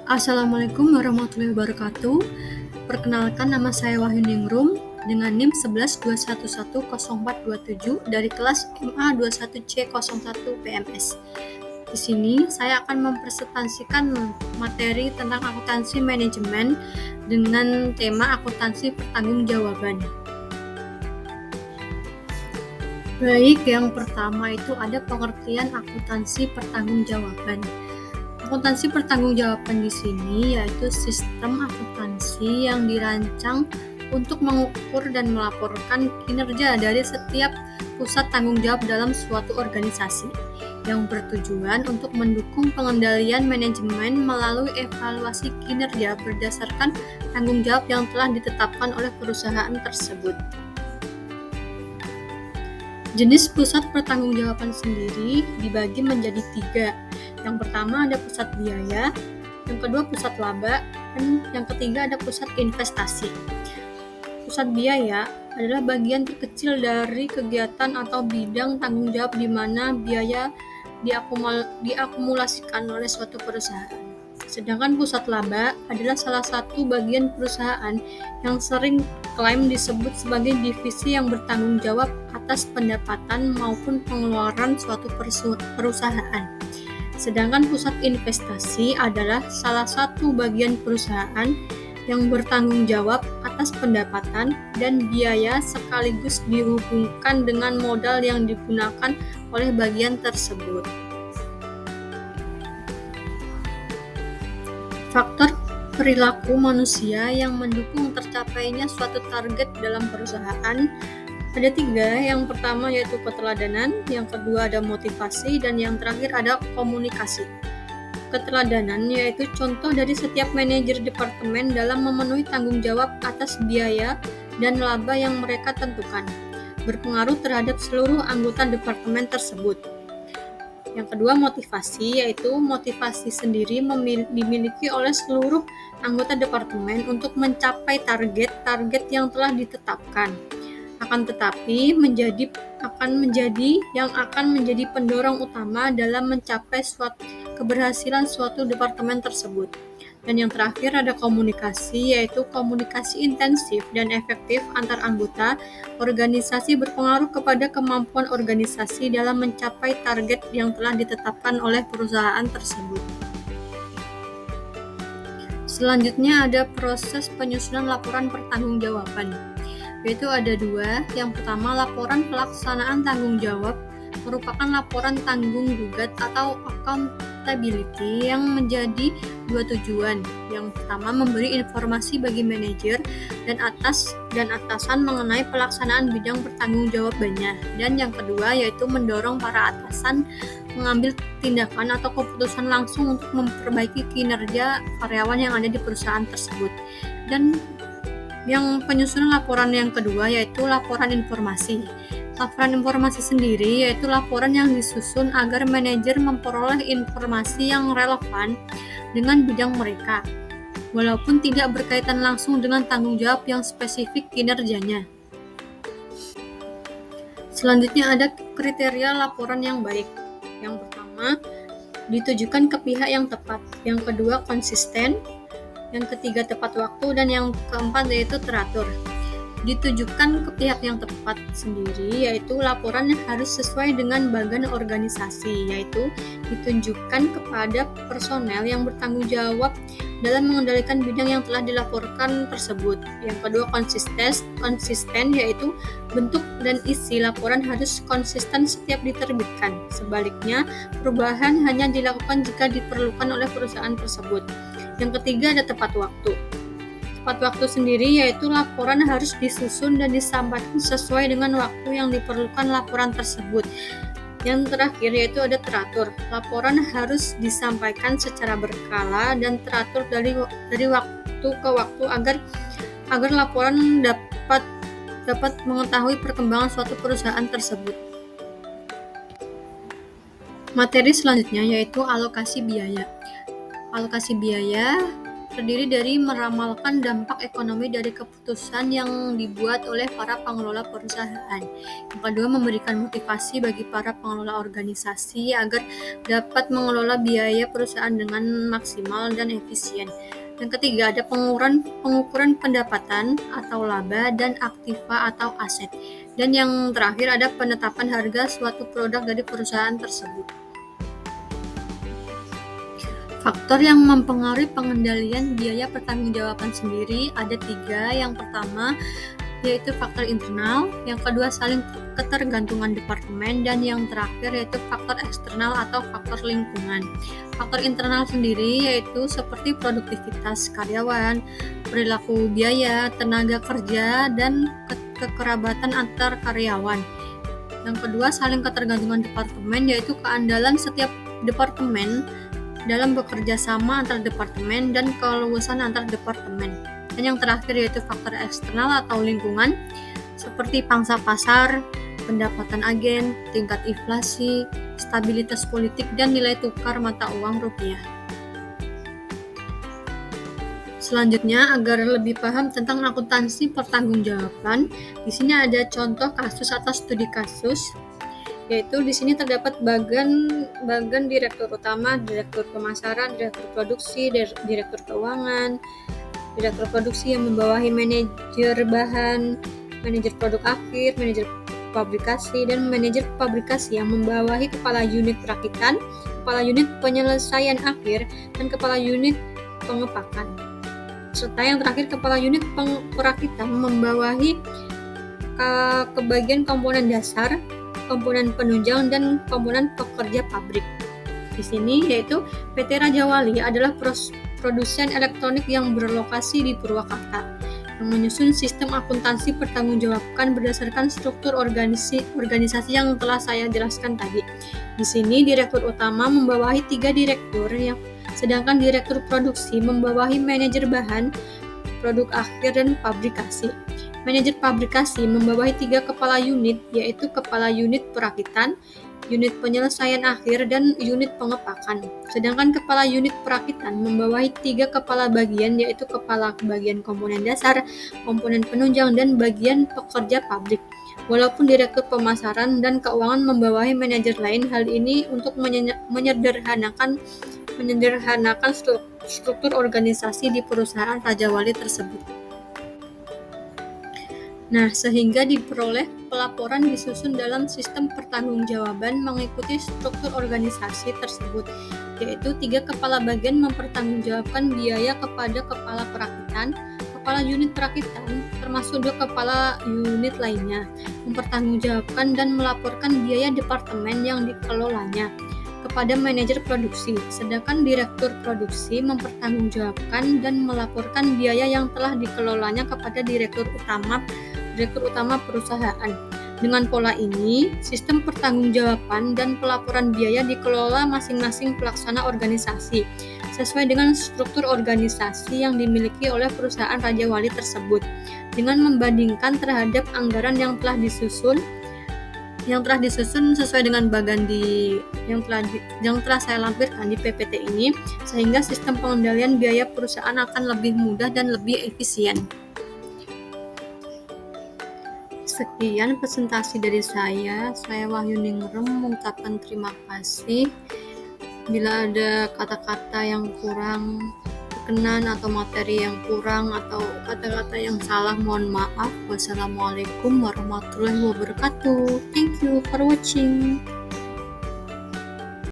Assalamualaikum warahmatullahi wabarakatuh. Perkenalkan, nama saya Wahyu Ningrum dengan NIM 1121110427 dari kelas MA 21C01 PMS. Di sini saya akan mempresentasikan materi tentang akuntansi manajemen dengan tema akuntansi pertanggungjawaban. Baik, yang pertama itu ada pengertian akuntansi pertanggungjawaban. Akuntansi pertanggungjawaban di sini yaitu sistem akuntansi yang dirancang untuk mengukur dan melaporkan kinerja dari setiap pusat tanggung jawab dalam suatu organisasi yang bertujuan untuk mendukung pengendalian manajemen melalui evaluasi kinerja berdasarkan tanggung jawab yang telah ditetapkan oleh perusahaan tersebut. Jenis pusat pertanggungjawaban sendiri dibagi menjadi 3. Yang pertama ada pusat biaya, yang kedua pusat laba, dan yang ketiga ada pusat investasi. Pusat biaya adalah bagian terkecil dari kegiatan atau bidang tanggung jawab di mana biaya diakumulasikan oleh suatu perusahaan. Sedangkan pusat laba adalah salah satu bagian perusahaan yang sering klaim disebut sebagai divisi yang bertanggung jawab atas pendapatan maupun pengeluaran suatu perusahaan. Sedangkan pusat investasi adalah salah satu bagian perusahaan yang bertanggung jawab atas pendapatan dan biaya sekaligus dihubungkan dengan modal yang digunakan oleh bagian tersebut. Faktor perilaku manusia yang mendukung tercapainya suatu target dalam perusahaan ada 3. Yang pertama yaitu keteladanan, yang kedua ada motivasi, dan yang terakhir ada komunikasi. Keteladanan yaitu contoh dari setiap manajer departemen dalam memenuhi tanggung jawab atas biaya dan laba yang mereka tentukan, berpengaruh terhadap seluruh anggota departemen tersebut. Yang kedua motivasi, yaitu motivasi sendiri dimiliki oleh seluruh anggota departemen untuk mencapai target yang telah ditetapkan. Akan tetapi akan menjadi pendorong utama dalam mencapai keberhasilan suatu departemen tersebut. Dan yang terakhir ada komunikasi, yaitu komunikasi intensif dan efektif antar anggota organisasi berpengaruh kepada kemampuan organisasi dalam mencapai target yang telah ditetapkan oleh perusahaan tersebut. Selanjutnya ada proses penyusunan laporan pertanggungjawaban, yaitu ada 2. Yang pertama, laporan pelaksanaan tanggung jawab merupakan laporan tanggung gugat atau accountability yang menjadi 2 tujuan. Yang pertama, memberi informasi bagi manajer dan atasan mengenai pelaksanaan bidang pertanggungjawabannya. Dan yang kedua yaitu mendorong para atasan mengambil tindakan atau keputusan langsung untuk memperbaiki kinerja karyawan yang ada di perusahaan tersebut. Dan yang penyusunan laporan yang kedua yaitu laporan informasi. Laporan informasi sendiri yaitu laporan yang disusun agar manajer memperoleh informasi yang relevan dengan bidang mereka, walaupun tidak berkaitan langsung dengan tanggung jawab yang spesifik kinerjanya. Selanjutnya ada kriteria laporan yang baik. Yang pertama, ditujukan ke pihak yang tepat. Yang kedua, konsisten. Yang ketiga, tepat waktu. Dan yang keempat yaitu teratur. Ditujukan ke pihak yang tepat sendiri yaitu laporan yang harus sesuai dengan bagan organisasi, yaitu ditunjukkan kepada personel yang bertanggung jawab dalam mengendalikan bidang yang telah dilaporkan tersebut. Yang kedua, konsisten yaitu bentuk dan isi laporan harus konsisten setiap diterbitkan. Sebaliknya, perubahan hanya dilakukan jika diperlukan oleh perusahaan tersebut. Yang ketiga ada tepat waktu. Tepat waktu sendiri yaitu laporan harus disusun dan disampaikan sesuai dengan waktu yang diperlukan laporan tersebut. Yang terakhir yaitu ada teratur. Laporan harus disampaikan secara berkala dan teratur dari waktu ke waktu agar laporan dapat mengetahui perkembangan suatu perusahaan tersebut. Materi selanjutnya yaitu alokasi biaya. Alokasi biaya terdiri dari meramalkan dampak ekonomi dari keputusan yang dibuat oleh para pengelola perusahaan. Yang kedua, memberikan motivasi bagi para pengelola organisasi agar dapat mengelola biaya perusahaan dengan maksimal dan efisien. Yang ketiga, ada pengukuran pendapatan atau laba dan aktiva atau aset. Dan yang terakhir, ada penetapan harga suatu produk dari perusahaan tersebut. Faktor yang mempengaruhi pengendalian biaya pertanggungjawaban sendiri ada 3. Yang pertama yaitu faktor internal, yang kedua saling ketergantungan departemen, dan yang terakhir yaitu faktor eksternal atau faktor lingkungan. Faktor internal sendiri yaitu seperti produktivitas karyawan, perilaku biaya, tenaga kerja, dan kekerabatan antar karyawan. Yang kedua saling ketergantungan departemen yaitu keandalan setiap departemen dalam bekerja sama antar departemen dan keluasan antar departemen. Dan yang terakhir yaitu faktor eksternal atau lingkungan seperti pangsa pasar, pendapatan agen, tingkat inflasi, stabilitas politik, dan nilai tukar mata uang rupiah. Selanjutnya, agar lebih paham tentang akuntansi pertanggungjawaban, di sini ada contoh kasus atau studi kasus, yaitu di sini terdapat bagan direktur utama, direktur pemasaran, direktur produksi, direktur keuangan, direktur produksi yang membawahi manajer bahan, manajer produk akhir, manajer pabrikasi, dan manajer pabrikasi yang membawahi kepala unit perakitan, kepala unit penyelesaian akhir, dan kepala unit pengepakan. Serta yang terakhir, kepala unit perakitan membawahi kebagian komponen dasar, komponen penunjang, dan komponen pekerja pabrik. Di sini yaitu PT Raja Wali adalah produsen elektronik yang berlokasi di Purwakarta, yang menyusun sistem akuntansi pertanggungjawaban berdasarkan struktur organisasi yang telah saya jelaskan tadi. Di sini direktur utama membawahi 3 direktur, sedangkan direktur produksi membawahi manajer bahan, produk akhir, dan pabrikasi. Manajer pabrikasi membawahi 3 kepala unit, yaitu kepala unit perakitan, unit penyelesaian akhir, dan unit pengepakan. Sedangkan kepala unit perakitan membawahi 3 kepala bagian, yaitu kepala bagian komponen dasar, komponen penunjang, dan bagian pekerja pabrik. Walaupun direktur pemasaran dan keuangan membawahi manajer lain, hal ini untuk menyederhanakan struktur organisasi di perusahaan Raja Wali tersebut. Nah, sehingga diperoleh pelaporan disusun dalam sistem pertanggungjawaban mengikuti struktur organisasi tersebut, yaitu 3 kepala bagian mempertanggungjawabkan biaya kepada kepala perakitan, kepala unit perakitan, termasuk 2 kepala unit lainnya, mempertanggungjawabkan dan melaporkan biaya departemen yang dikelolanya kepada manajer produksi, sedangkan direktur produksi mempertanggungjawabkan dan melaporkan biaya yang telah dikelolanya kepada direktur utama perusahaan. Dengan pola ini, sistem pertanggungjawaban dan pelaporan biaya dikelola masing-masing pelaksana organisasi sesuai dengan struktur organisasi yang dimiliki oleh perusahaan Raja Wali tersebut, dengan membandingkan terhadap anggaran yang telah disusun sesuai dengan bagan yang telah saya lampirkan di PPT ini, sehingga sistem pengendalian biaya perusahaan akan lebih mudah dan lebih efisien. Sekian presentasi dari saya Wahyu Ningrum mengucapkan terima kasih. Bila ada kata-kata yang kurang berkenan atau materi yang kurang atau kata-kata yang salah, mohon maaf. Wassalamualaikum warahmatullahi wabarakatuh. Thank you for watching.